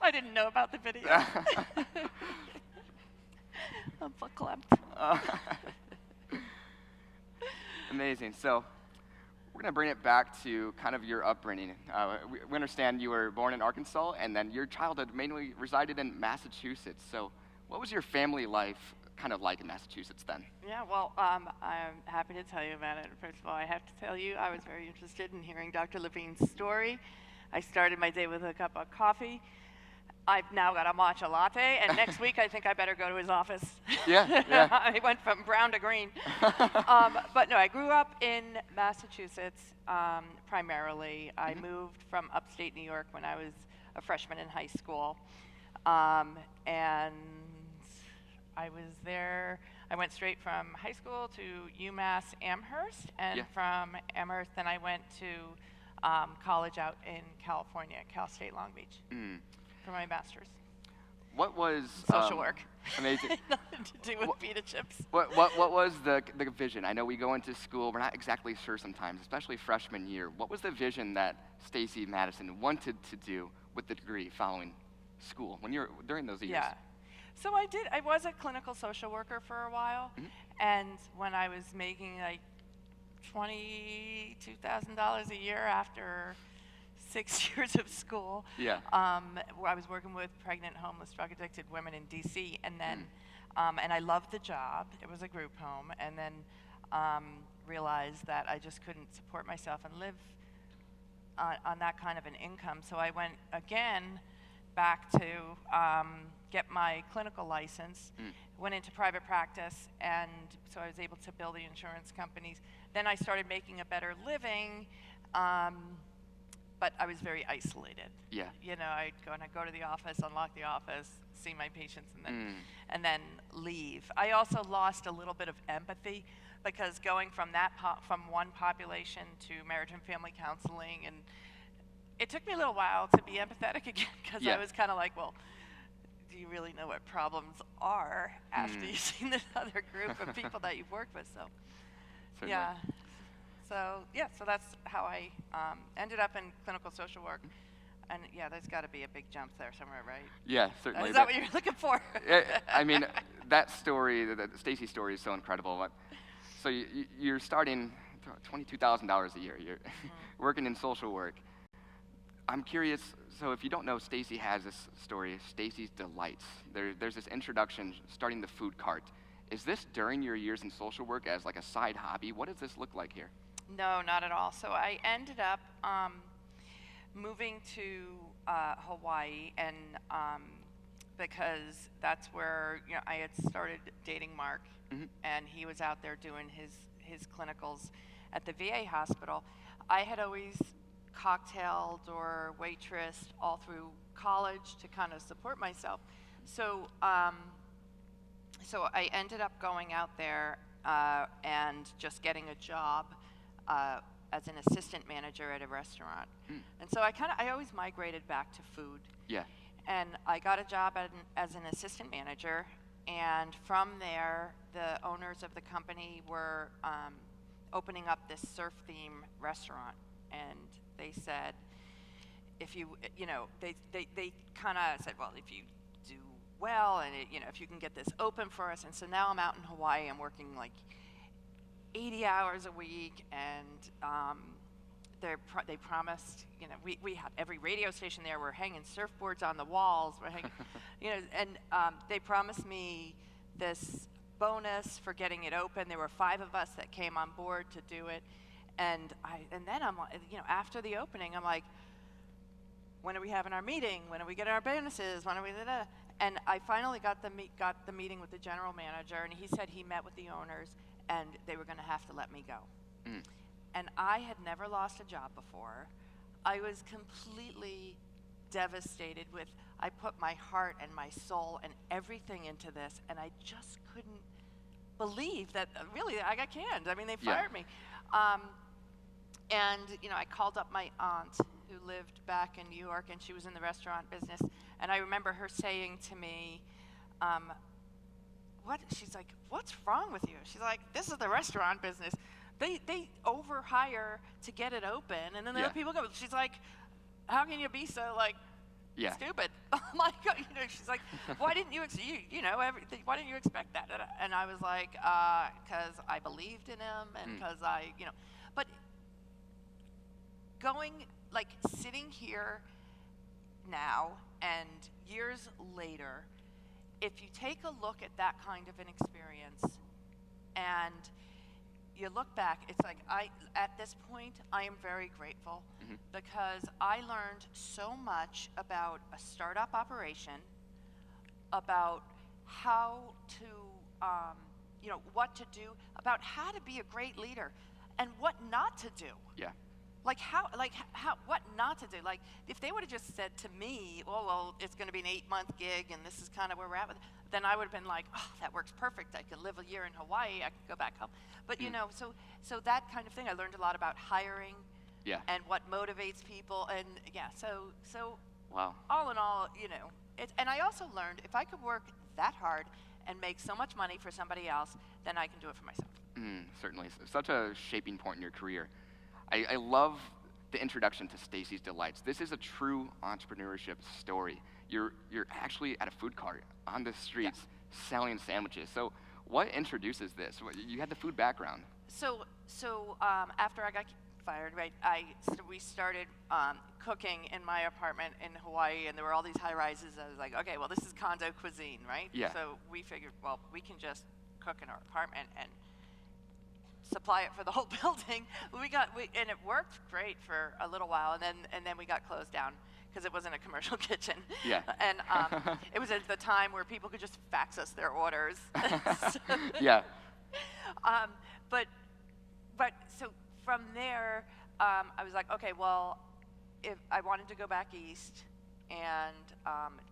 I didn't know about the video. I'm verklempt. Amazing. So we're going to bring it back to kind of your upbringing. We understand you were born in Arkansas, and then your childhood mainly resided in Massachusetts. So what was your family life kind of like in Massachusetts then? Yeah, well, I'm happy to tell you about it. First of all, I have to tell you, I was very interested in hearing Dr. Levine's story. I started my day with a cup of coffee. I've now got a matcha latte, and next week I think I better go to his office. Yeah. I went from brown to green. But no, I grew up in Massachusetts primarily. I moved from upstate New York when I was a freshman in high school. And I was there, I went straight from high school to UMass Amherst, and from Amherst then I went to college out in California, Cal State Long Beach, for my master's. What was social work? Amazing. Nothing to do with pita chips. What was the vision? I know we go into school, we're not exactly sure sometimes, especially freshman year. What was the vision that Stacy Madison wanted to do with the degree following school when you're during those years? Yeah. So I was a clinical social worker for a while, and when I was making like $22,000 a year after 6 years of school, I was working with pregnant, homeless, drug-addicted women in D.C., and then, and I loved the job. It was a group home, and then realized that I just couldn't support myself and live on that kind of an income. So I went again back to get my clinical license, went into private practice, and so I was able to build the insurance companies. Then I started making a better living, but I was very isolated. Yeah. You know, I'd go to the office, unlock the office, see my patients, and then leave. I also lost a little bit of empathy because going from from one population to marriage and family counseling, and it took me a little while to be empathetic again because I was kind of like, well, do you really know what problems are after you've seen this other group of people that you've worked with? So, Certainly. So that's how I ended up in clinical social work. And there's got to be a big jump there somewhere, right? Yeah, certainly. Is that what you're looking for? I mean, that story, the Stacy story is so incredible. So you're starting $22,000 a year. You're working in social work. I'm curious, so if you don't know, Stacy has this story, Stacy's Delights. There's this introduction, starting the food cart. Is this during your years in social work as like a side hobby? What does this look like here? No, not at all. So I ended up moving to Hawaii, and because that's where I had started dating Mark, and he was out there doing his clinicals at the VA hospital. I had always cocktailed or waitressed all through college to kind of support myself. So so I ended up going out there and just getting a job as an assistant manager at a restaurant. And so I always migrated back to food. Yeah. And I got a job as an assistant manager, and from there, the owners of the company were opening up this surf theme restaurant, and they said, if you they kind of said, well, if you do well, and if you can get this open for us. And so now I'm out in Hawaii. I'm working like 80 hours a week, and they promised, we had every radio station there. We're hanging surfboards on the walls. We're hanging, and they promised me this bonus for getting it open. There were 5 of us that came on board to do it, and then I'm like, after the opening, I'm like, when are we having our meeting? When are we getting our bonuses? When are we da-da? And I finally got the meeting with the general manager, and he said he met with the owners, and they were going to have to let me go. And I had never lost a job before. I was completely devastated I put my heart and my soul and everything into this, and I just couldn't believe that really I got canned. I mean, they fired me. And I called up my aunt who lived back in New York, and she was in the restaurant business, and I remember her saying to me, she's like, what's wrong with you? She's like, this is the restaurant business. They overhire to get it open, and then the other people go. She's like, how can you be so stupid? I'm like, she's like, why didn't you, everything, why didn't you expect that? And I was like, because I believed in him, and because but sitting here now and years later, if you take a look at that kind of an experience and you look back, it's like at this point, I am very grateful because I learned so much about a startup operation, about how to, what to do, about how to be a great leader, and what not to do. Yeah. What not to do. Like, if they would have just said to me, oh, well, it's going to be an 8-month gig, and this is kind of where we're at with it, then I would have been like, oh, that works perfect. I could live a year in Hawaii. I could go back home. But, so that kind of thing. I learned a lot about hiring and what motivates people. And, so wow. All in all, and I also learned if I could work that hard and make so much money for somebody else, then I can do it for myself. Certainly. Such a shaping point in your career. I love the introduction to Stacy's Delights. This is a true entrepreneurship story. You're actually at a food cart on the streets selling sandwiches. So what introduces this? You had the food background. So after I got fired, right, we started cooking in my apartment in Hawaii, and there were all these high rises. I was like, okay, well, this is condo cuisine, right? Yeah. So we figured, well, we can just cook in our apartment and supply it for the whole building. And it worked great for a little while, and then we got closed down because it wasn't a commercial kitchen. Yeah. And it was at the time where people could just fax us their orders. Yeah. But so from there, I was like, okay, well, if I wanted to go back east and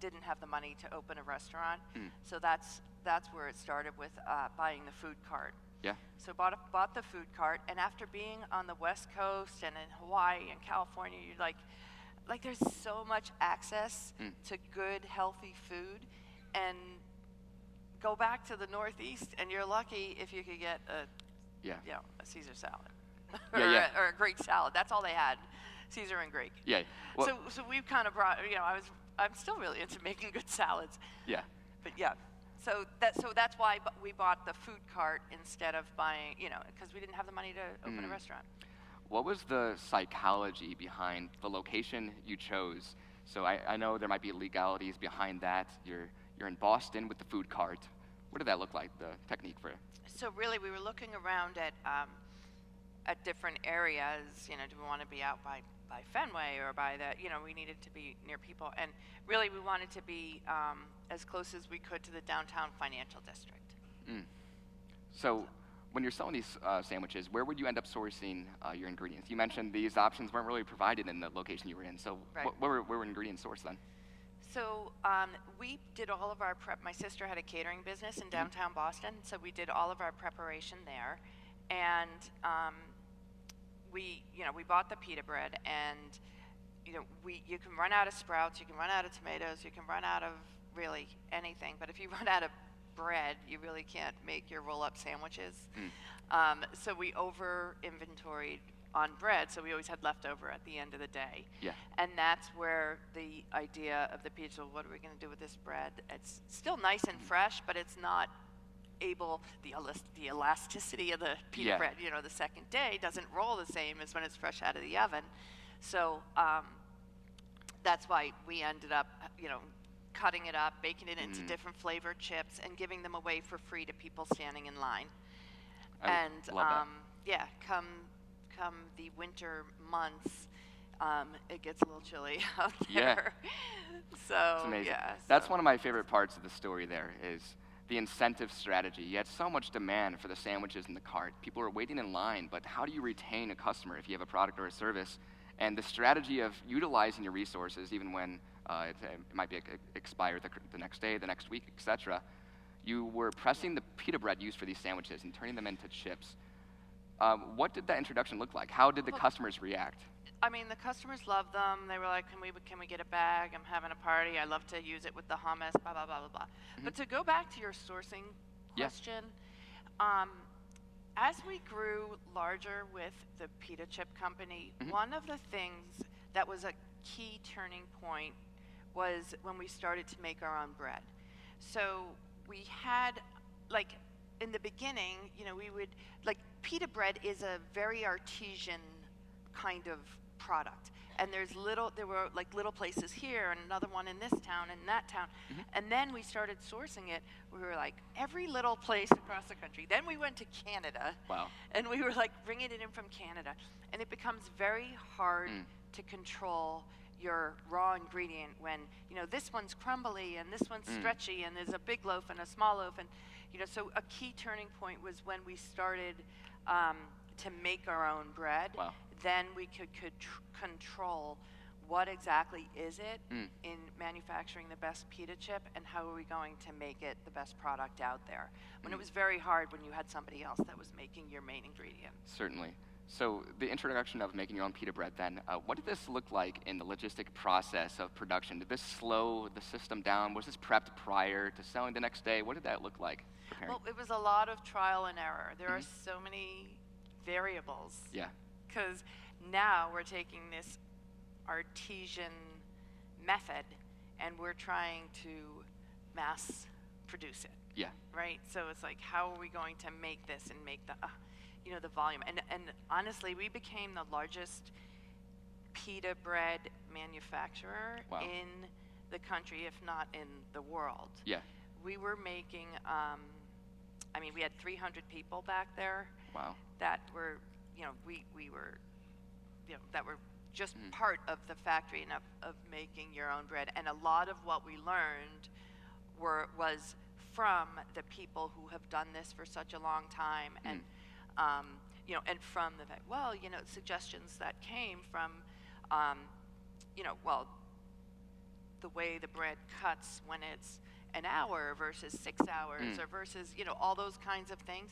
didn't have the money to open a restaurant, so that's where it started with buying the food cart. Yeah. So bought the food cart, and after being on the West Coast and in Hawaii and California, you're like there's so much access to good, healthy food, and go back to the Northeast, and you're lucky if you could get a Caesar salad or a Greek salad. That's all they had, Caesar and Greek. Yeah. Well, so we've kind of brought. I'm still really into making good salads. Yeah. But yeah. So that's why we bought the food cart instead of buying, because we didn't have the money to open a restaurant. What was the psychology behind the location you chose? So I know there might be legalities behind that. You're in Boston with the food cart. What did that look like, the technique for it? So really, we were looking around at different areas. Do we want to be out by Fenway or by we needed to be near people. And really, we wanted to be as close as we could to the downtown financial district. So when you're selling these sandwiches, where would you end up sourcing your ingredients? You mentioned these options weren't really provided in the location you were in. So right. where were ingredients sourced then? So we did all of our prep. My sister had a catering business in downtown Boston, so we did all of our preparation there. And we bought the pita bread, and you can run out of sprouts, you can run out of tomatoes, you can run out of really anything. But if you run out of bread, you really can't make your roll-up sandwiches. So we over-inventoried on bread, so we always had leftover at the end of the day. Yeah. And that's where the idea of the pizza, what are we going to do with this bread? It's still nice and fresh, but it's not able, the elasticity of the pita bread, the second day doesn't roll the same as when it's fresh out of the oven. So that's why we ended up, cutting it up, baking it into different flavored chips, and giving them away for free to people standing in line. I love that. Come the winter months, it gets a little chilly out there. Yeah. So it's amazing. yeah. That's one of my favorite parts of the story there is the incentive strategy. You had so much demand for the sandwiches in the cart. People are waiting in line, but how do you retain a customer if you have a product or a service? And the strategy of utilizing your resources, even when it might be expired the next day, the next week, etc. You were pressing the pita bread used for these sandwiches and turning them into chips. What did that introduction look like? How did the customers react? I mean, the customers loved them. They were like, can we get a bag? I'm having a party. I love to use it with the hummus, blah, blah, blah, blah, blah. But to go back to your sourcing question, as we grew larger with the pita chip company, one of the things that was a key turning point was when we started to make our own bread. So we had, like, in the beginning, you know, we would, like, pita bread is a very artesian kind of product. And there were like little places here and another one in this town and that town. And then we started sourcing it. We were like, every little place across the country. Then we went to Canada. Wow. And we were like bringing it in from Canada. And it becomes very hard to control your raw ingredient when, you know, this one's crumbly and this one's stretchy and there's a big loaf and a small loaf. And, you know, so a key turning point was when we started to make our own bread. Wow. Then we could control what exactly is it in manufacturing the best pita chip and how are we going to make it the best product out there. When it was very hard when you had somebody else that was making your main ingredient. Certainly. So the introduction of making your own pita bread then, what did this look like in the logistic process of production? Did this slow the system down? Was this prepped prior to selling the next day? What did that look like preparing? Well, it was a lot of trial and error. There are so many variables. Yeah. Because now we're taking this artesian method and we're trying to mass produce it. Yeah. Right? So it's like, how are we going to make this and make the, you know, the volume? And honestly, we became the largest pita bread manufacturer in the country, if not in the world. Yeah. We were making, I mean, we had 300 people back there. Wow. That were, you know, we were, you know, that were just part of the factory and of making your own bread. And a lot of what we learned was from the people who have done this for such a long time. And, you know, and from the, well, you know, suggestions that came from, you know, well, the way the bread cuts when it's an hour versus 6 hours or versus, you know, all those kinds of things.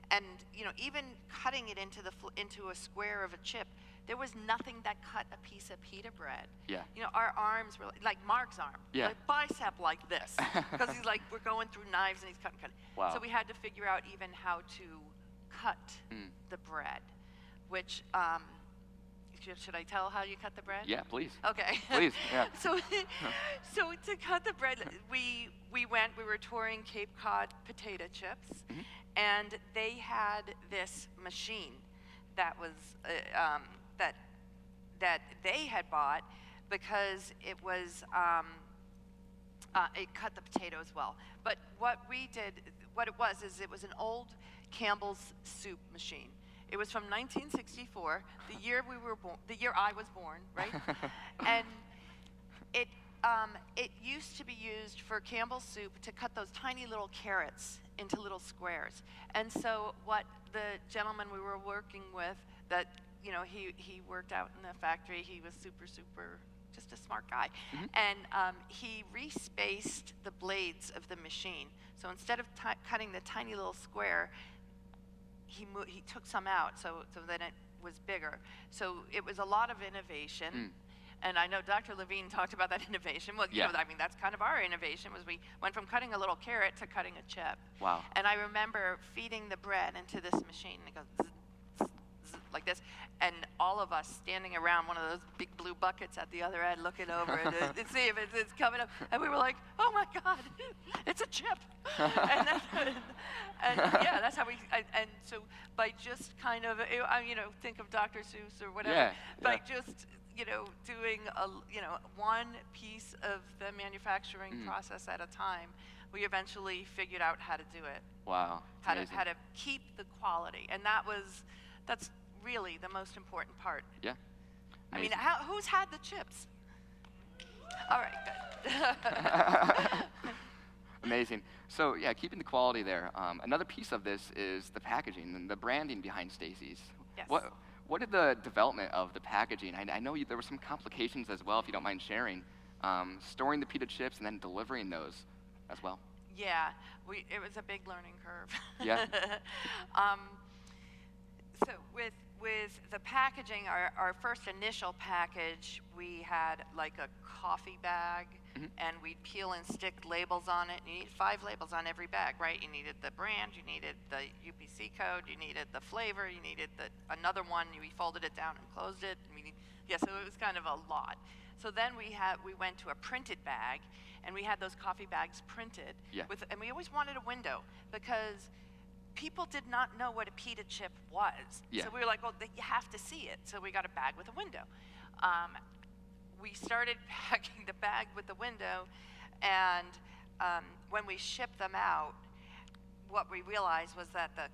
And, you know, even cutting it into a square of a chip, there was nothing that cut a piece of pita bread. Yeah. You know, our arms were like Mark's arm. Yeah. Like bicep like this. Because he's like, we're going through knives and he's cutting. Wow. So we had to figure out even how to cut the bread, which, should I tell how you cut the bread? Yeah, please. Okay. Please, yeah. So to cut the bread, we were touring Cape Cod potato chips, and they had this machine that was that they had bought because it was it cut the potatoes well. But what it was an old Campbell's soup machine. It was from 1964, the year we were born, the year I was born, right? And it used to be used for Campbell's soup to cut those tiny little carrots into little squares. And so what the gentleman we were working with, that, you know, he worked out in the factory, he was super, just a smart guy. And he respaced the blades of the machine. So instead of cutting the tiny little square, he took some out so that it was bigger. So it was a lot of innovation. And I know Dr. Levine talked about that innovation. Well, you know, I mean, that's kind of our innovation, was we went from cutting a little carrot to cutting a chip. Wow. And I remember feeding the bread into this machine, and it goes zzz, zzz, zzz, like this, and all of us standing around one of those big blue buckets at the other end looking over it to see if it's coming up. And we were like, oh my God, it's a chip. and yeah, that's how and so by just kind of, you know, think of Dr. Seuss or whatever, by just, you know, doing one piece of the manufacturing process at a time, we eventually figured out how to do it. Wow. How to keep the quality, and that's really the most important part. Yeah. I Amazing. mean, who's had the chips? All right, good. Amazing. So yeah, keeping the quality there. Another piece of this is the packaging and the branding behind Stacy's. Yes. What did the development of the packaging? I know there were some complications as well, if you don't mind sharing. Storing the pita chips and then delivering those as well. Yeah, it was a big learning curve. Yeah. So with the packaging, our first initial package, we had like a coffee bag, and we'd peel and stick labels on it. You need 5 labels on every bag, right? You needed the brand, you needed the UPC code, you needed the flavor, you needed another one. We folded it down and closed it. So it was kind of a lot. So then we went to a printed bag, and we had those coffee bags printed. Yeah. And we always wanted a window because people did not know what a pita chip was. Yeah. So we were like, well, you have to see it. So we got a bag with a window. We started packing the bag with the window, and when we shipped them out, what we realized was that the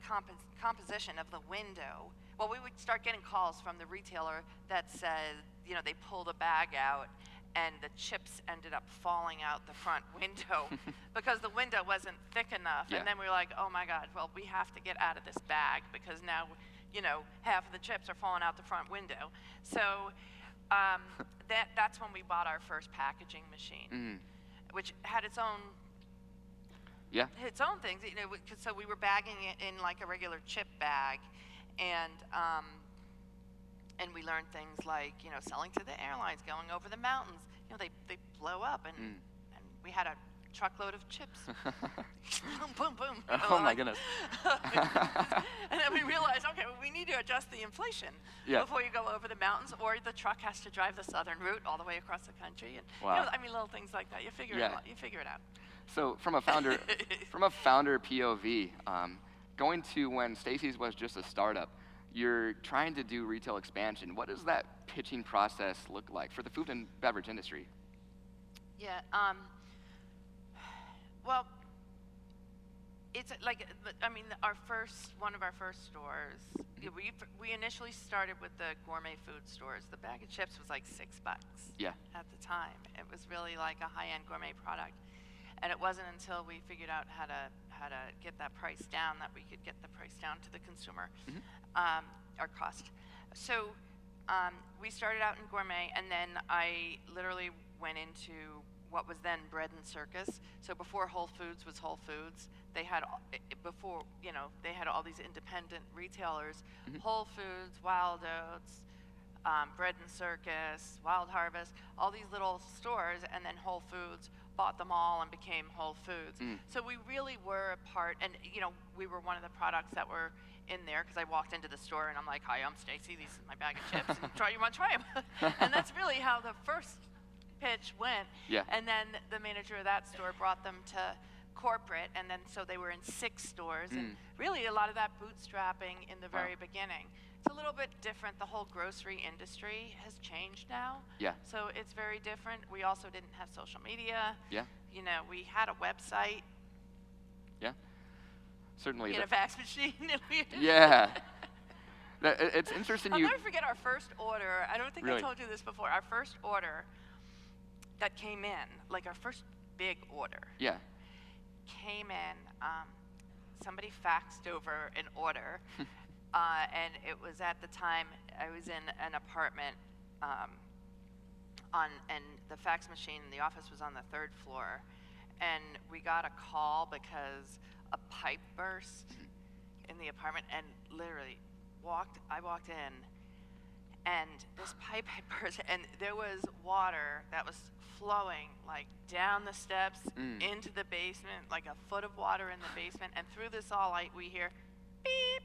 composition of the window, well, we would start getting calls from the retailer that said, they pulled a bag out and the chips ended up falling out the front window because the window wasn't thick enough. Yeah. And then we were like, oh my God, well, we have to get out of this bag because now, half of the chips are falling out the front window. So that's when we bought our first packaging machine, which had its own things, so we were bagging it in like a regular chip bag, and we learned things like, selling to the airlines, going over the mountains, they blow up, and we had a truckload of chips. Boom, boom, boom. Oh my goodness. And then we realized, okay, well, we need to adjust the inflation before you go over the mountains, or the truck has to drive the southern route all the way across the country, and wow. little things like that. You figure it out. So from a founder POV, going to when Stacy's was just a startup, you're trying to do retail expansion. What does that pitching process look like for the food and beverage industry? Yeah. Well, it's like, one of our first stores, we initially started with the gourmet food stores. The bag of chips was like $6 at the time. It was really like a high-end gourmet product. And it wasn't until we figured out how to get that price down that we could get the price down to the consumer, our cost. So we started out in gourmet, and then I literally went into what was then Bread and Circus. So before Whole Foods was Whole Foods, they had they had all these independent retailers, Whole Foods, Wild Oats, Bread and Circus, Wild Harvest, all these little stores, and then Whole Foods bought them all and became Whole Foods. So we really were a part, and we were one of the products that were in there, because I walked into the store and I'm like, hi, I'm Stacy, this is my bag of chips, and you want to try them? And that's really how the first pitch went. Yeah. And then the manager of that store brought them to corporate, and then so they were in 6 stores, and really a lot of that bootstrapping in the very beginning. It's a little bit different. The whole grocery industry has changed now. Yeah. So it's very different. We also didn't have social media. Yeah. We had a website. Yeah. Certainly. We had a fax machine. Yeah. It's interesting. I'll never forget our first order. I don't think really? I told you this before. Our first order that came in, like our first big order. Yeah. Came in. Somebody faxed over an order. And it was at the time I was in an apartment, and the fax machine in the office was on the 3rd floor, and we got a call because a pipe burst in the apartment, and literally I walked in, and this pipe had burst, and there was water that was flowing like down the steps into the basement, like a foot of water in the basement, and through this all we hear beep.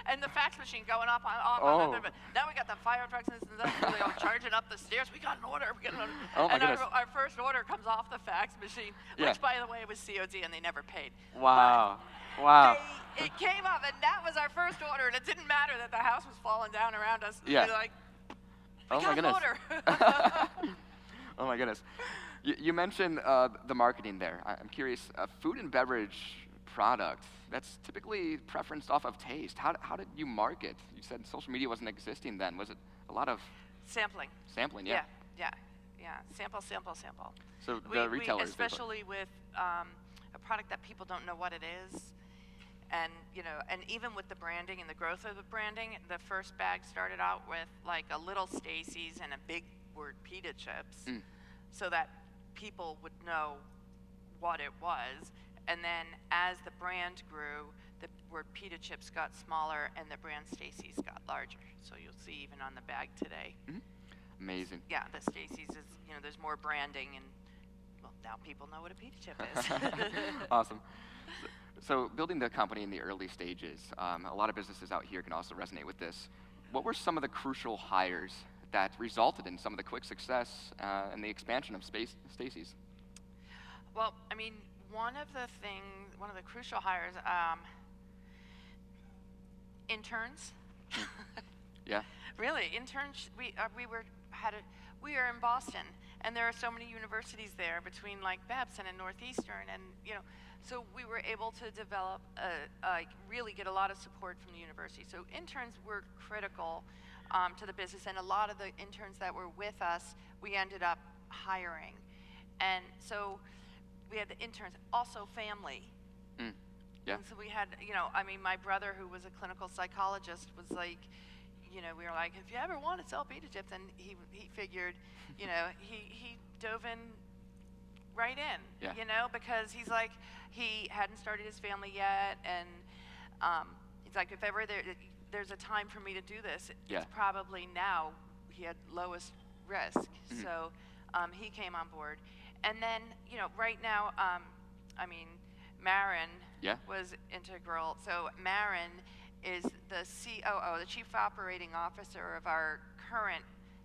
And the fax machine going off on. Now we got the fire trucks and they all charging up the stairs. We got an order. Oh my and goodness. Our first order comes off the fax machine, which by the way was COD, and they never paid. Wow. Wow. It came up, and that was our first order, and it didn't matter that the house was falling down around us. Yeah. We were like, oh my goodness. Order. Oh my goodness. You mentioned the marketing there. I'm curious. Food and beverage product, that's typically preferenced off of taste. How did you market? You said social media wasn't existing then. Was it a lot of sampling? Sampling, yeah. Yeah. Sample. So the retailers, especially with a product that people don't know what it is, and and even with the branding and the growth of the branding, the first bag started out with like a little Stacy's and a big word Pita chips, so that people would know what it was. And then as the brand grew, the word Pita chips got smaller and the brand Stacy's got larger. So you'll see even on the bag today. Amazing. Yeah, the Stacy's is, there's more branding, and well, now people know what a Pita chip is. Awesome. So building the company in the early stages, a lot of businesses out here can also resonate with this. What were some of the crucial hires that resulted in some of the quick success and the expansion of Stacy's? Well, I mean, one of the crucial hires, interns. Yeah. Really, interns. We are in Boston, and there are so many universities there between like Babson and Northeastern, and so we were able to develop really get a lot of support from the university. So interns were critical to the business, and a lot of the interns that were with us, we ended up hiring, and so we had the interns, also family. Yeah. And so we had, I mean, my brother, who was a clinical psychologist, was like, we were like, if you ever want to sell pita chips, and he figured, he dove in right in, because he's like, he hadn't started his family yet, and he's like, if ever there's a time for me to do this, it's probably now. He had lowest risk, so he came on board. And then, right now, I mean, Marin was integral. So Marin is the COO, the Chief Operating Officer of our current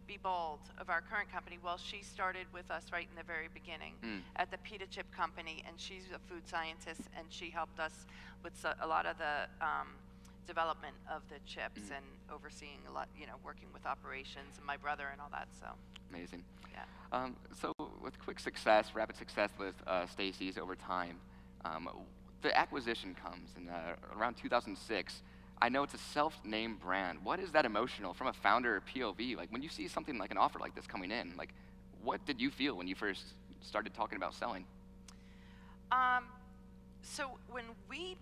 BeBOLD, of our current company. Well, she started with us right in the very beginning at the Pita Chip Company, and she's a food scientist, and she helped us with a lot of the development of the chips and overseeing a lot, working with operations and my brother and all that. So amazing. Yeah. So with quick success, rapid success with Stacy's over time, the acquisition comes in around 2006. I know it's a self-named brand. What is that emotional from a founder POV? Like when you see something like an offer like this coming in, like what did you feel when you first started talking about selling? So when we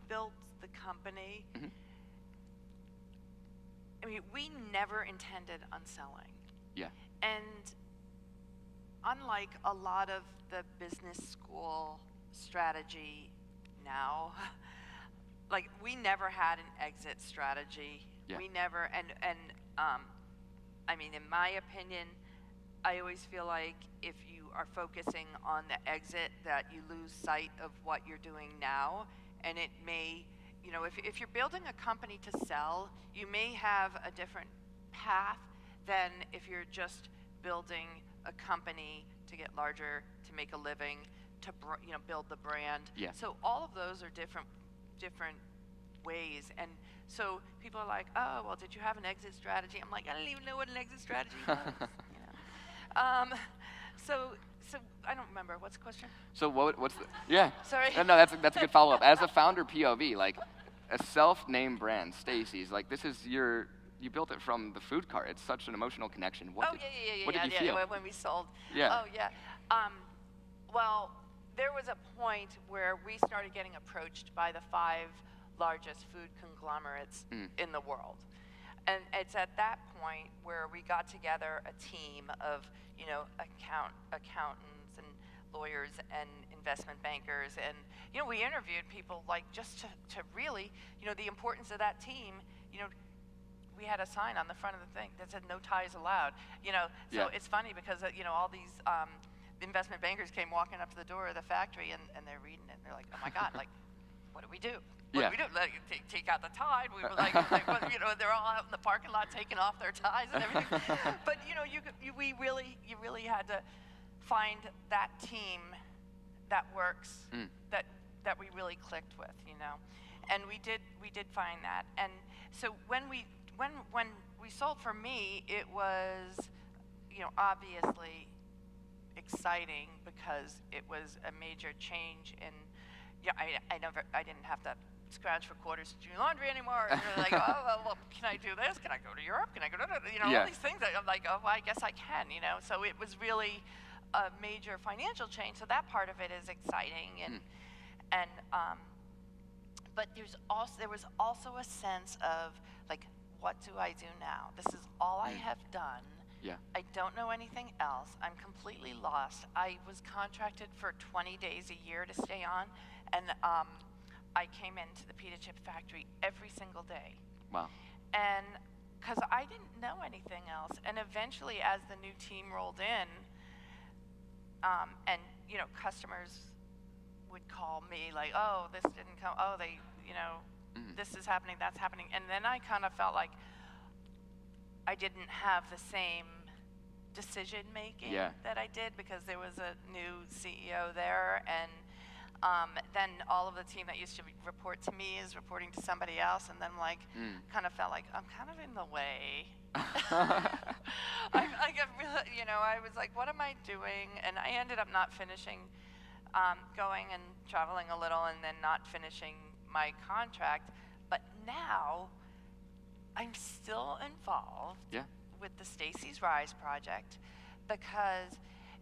built the company, I mean, we never intended on selling. Yeah. And unlike a lot of the business school strategy now, like we never had an exit strategy. Yeah. We never, and I mean, in my opinion, I always feel like if you are focusing on the exit, that you lose sight of what you're doing now, and it may, if you're building a company to sell, you may have a different path than if you're just building a company to get larger, to make a living, to build the brand. Yeah. So all of those are different ways, and so people are like, oh, well, did you have an exit strategy? I'm like, I don't even know what an exit strategy was. So I don't remember. What's the question? So what's the, yeah. Sorry. No, that's a good follow-up. As a founder POV, like a self-named brand, Stacy's, like this is you built it from the food cart. It's such an emotional connection. What did you feel? When we sold. Yeah. Oh, yeah. Well, there was a point where we started getting approached by the 5 largest food conglomerates in the world. And it's at that point where we got together a team of, accountants and lawyers and investment bankers. And, we interviewed people like just to really, the importance of that team. We had a sign on the front of the thing that said no ties allowed. So it's funny because, all these investment bankers came walking up to the door of the factory and they're reading it. And they're like, oh my God, like, what do we do? What do we do? Like, take out the tie. We were like well, they're all out in the parking lot taking off their ties and everything. But you really had to find that team that works, that we really clicked with, and we did find that. And so when we sold, for me, it was, obviously exciting because it was a major change in. I didn't have to scratch for quarters to do laundry anymore. And you're like, well, can I do this? Can I go to Europe? Can I go to, all these things? I'm like, oh, well, I guess I can, So it was really a major financial change. So that part of it is exciting, but there was also a sense of like, what do I do now? This is all I have done. Yeah. I don't know anything else. I'm completely lost. I was contracted for 20 days a year to stay on, and I came into the pita chip factory every single day. Wow. And because I didn't know anything else, and eventually, as the new team rolled in, and customers would call me like, oh, this didn't come. Oh, they, this is happening, that's happening, and then I kind of felt like, I didn't have the same decision making Yeah. that I did because there was a new CEO there, and then all of the team that used to report to me is reporting to somebody else, and then like kind of felt like I'm kind of in the way. I get really, I was like, what am I doing? And I ended up not finishing, going and traveling a little, and then not finishing my contract. But now I'm still involved with the Stacy's Rise project because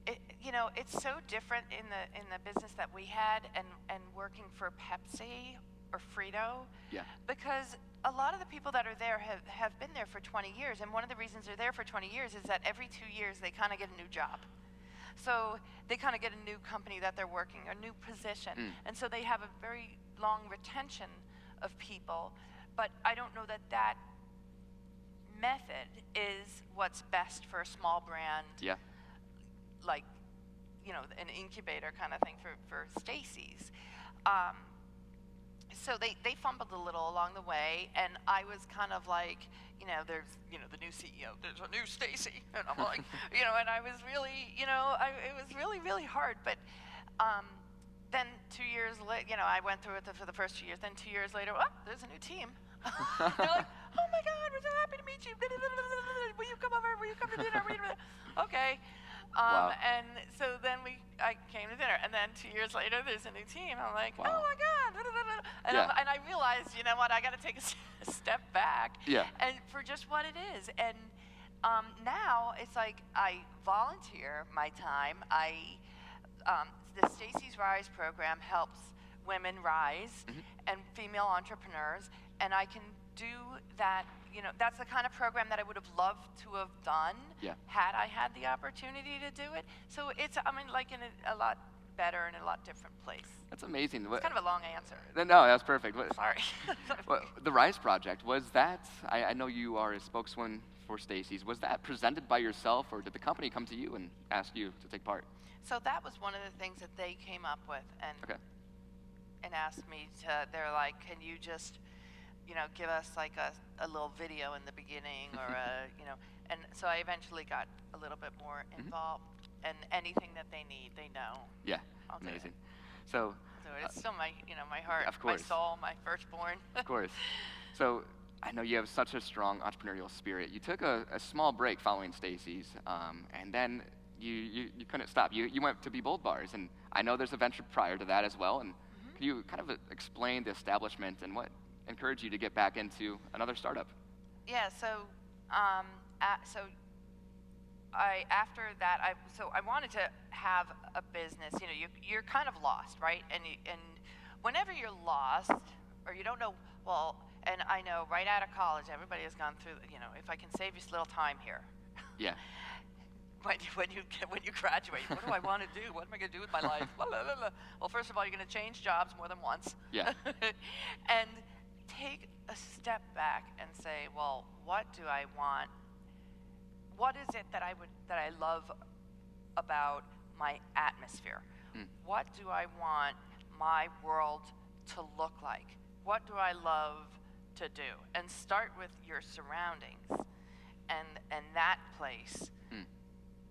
it's so different in the business that we had and working for Pepsi or Frito. Yeah. Because a lot of the people that are there have been there for 20 years, and one of the reasons they're there for 20 years is that every 2 years they kind of get a new job. So they kind of get a new company that they're working, a new position, and so they have a very long retention of people. But I don't know that method is what's best for a small brand. Yeah. Like, an incubator kind of thing for Stacy's. So they fumbled a little along the way, and I was kind of like, there's, the new CEO, there's a new Stacy, and I'm like, and I was really, it was really, really hard. But then 2 years later, I went through it for the first 2 years. Then 2 years later, there's a new team. They're like, oh my God, we're so happy to meet you. Will you come over? Will you come to dinner? Okay. Wow. And so then I came to dinner, and then 2 years later, there's a new team. I'm like, Wow. oh my God. And, Yeah. and I realized, you know what, I got to take a step back. Yeah. And for just what it is. And now it's like I volunteer my time. The Stacy's Rise program helps women rise and female entrepreneurs, and I can do that. That's the kind of program that I would have loved to have done had I had the opportunity to do it. So it's, like in a lot better and a lot different place. That's amazing. It's kind of a long answer. No, that's perfect. Sorry. Well, the Rise Project, was that, I know you are a spokeswoman for Stacy's, was that presented by yourself, or did the company come to you and ask you to take part? So that was one of the things that they came up with and asked me to, they're like, can you just, give us like a little video in the beginning or and so I eventually got a little bit more involved, and anything that they need, they know. Yeah, I'll do amazing. it. So It's still my, my heart, of course. my soul, my firstborn. Of course. So I know you have such a strong entrepreneurial spirit. You took a small break following Stacy's, and then you couldn't stop. You went to BeBOLD bars, and I know there's a venture prior to that as well. And can you kind of explain the establishment and what encouraged you to get back into another startup? Yeah. So after that, I wanted to have a business. You're kind of lost, right? And whenever you're lost or you don't know, and I know right out of college, everybody has gone through. If I can save you a little time here. Yeah. When you graduate, what do I want to do? What am I going to do with my life? Well, first of all, you're going to change jobs more than once. Yeah. And take a step back and say, well, what do I want? What is it that I love about my atmosphere? What do I want my world to look like? What do I love to do? And start with your surroundings and that place.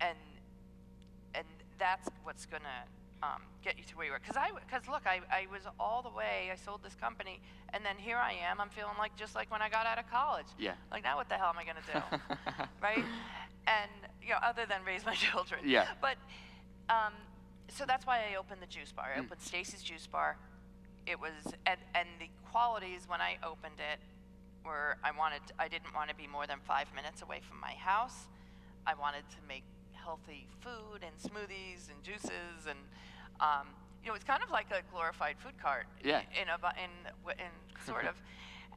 And that's what's going to get you to where you are. Because look, I was all the way, I sold this company, and then here I am, I'm feeling just like when I got out of college. Yeah. Like, now what the hell am I going to do? Right? And, other than raise my children. Yeah. But, so that's why I opened the juice bar. I opened Stacy's Juice Bar. It was, and the qualities when I opened it were, I didn't want to be more than 5 minutes away from my house. I wanted to make healthy food and smoothies and juices, and it's kind of like a glorified food cart. Yeah. In sort of.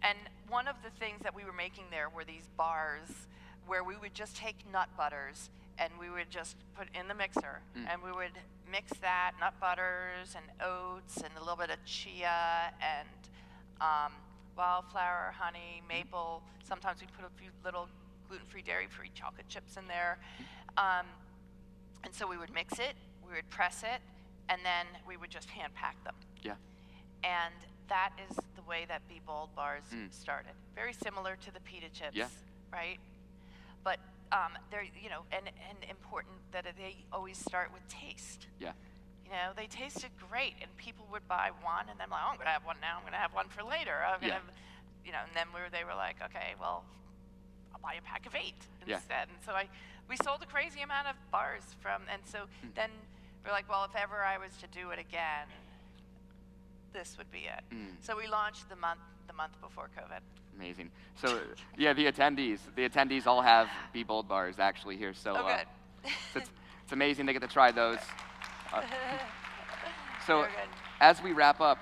And one of the things that we were making there were these bars where we would just take nut butters and we would just put in the mixer, and we would mix that nut butters and oats and a little bit of chia and wildflower, honey, maple. Sometimes we put a few little gluten-free, dairy-free chocolate chips in there. And so we would mix it, we would press it, and then we would just hand pack them. Yeah. And that is the way that BeBOLD bars started. Very similar to the Pita chips, right? but they're, and important that they always start with taste. Yeah. They tasted great, and people would buy one, and then like, oh, I'm gonna have one now. I'm gonna have one for later. I'm gonna, and then they were like, okay, well, I'll buy a pack of 8 instead. And so we sold a crazy amount of bars and so then we're like, well, if ever I was to do it again, this would be it. So we launched the month before COVID. Amazing. So yeah, the attendees all have BeBOLD bars actually here. So good. it's amazing they get to try those. So Very good. as we wrap up,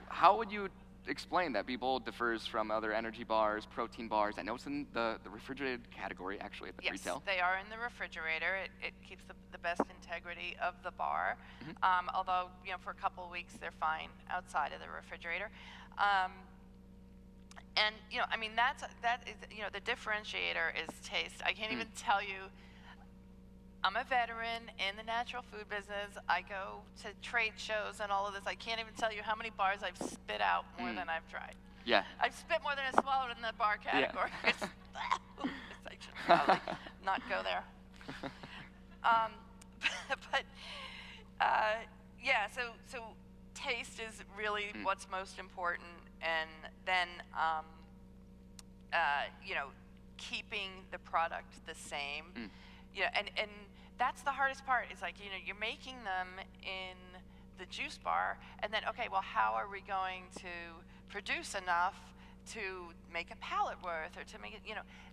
how would you explain that BeBOLD differs from other energy bars, protein bars? I know it's in the refrigerated category actually at the retail. Yes, they are in the refrigerator. It keeps the best integrity of the bar. Although for a couple of weeks they're fine outside of the refrigerator. And I mean that is the differentiator is taste. I can't even tell you. I'm a veteran in the natural food business. I go to trade shows and all of this. I can't even tell you how many bars I've spit out more than I've tried. Yeah. I've spit more than I swallowed in the bar category. I should probably not go there. So taste is really what's most important, and then keeping the product the same. And that's the hardest part. It's like, you're making them in the juice bar, and then, okay, well, how are we going to produce enough to make a pallet worth, or to make it,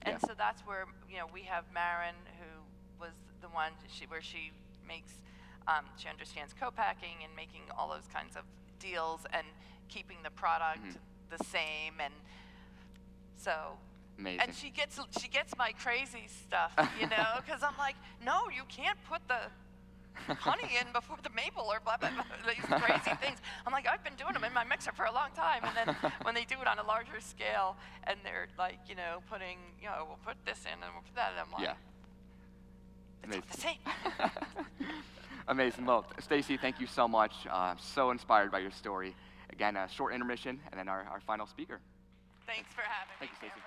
and so that's where, we have Maren, who was the one, where she makes, she understands co-packing and making all those kinds of deals and keeping the product the same, and so. Amazing. And she gets my crazy stuff, because I'm like, no, you can't put the honey in before the maple or blah, blah, blah, these crazy things. I'm like, I've been doing them in my mixer for a long time. And then when they do it on a larger scale and they're like, putting, we'll put this in and we'll put that in, I'm like, it's not the same. Amazing. Well, Stacy, thank you so much. I'm so inspired by your story. Again, a short intermission and then our final speaker. Thanks for having me. Thank you, Stacy.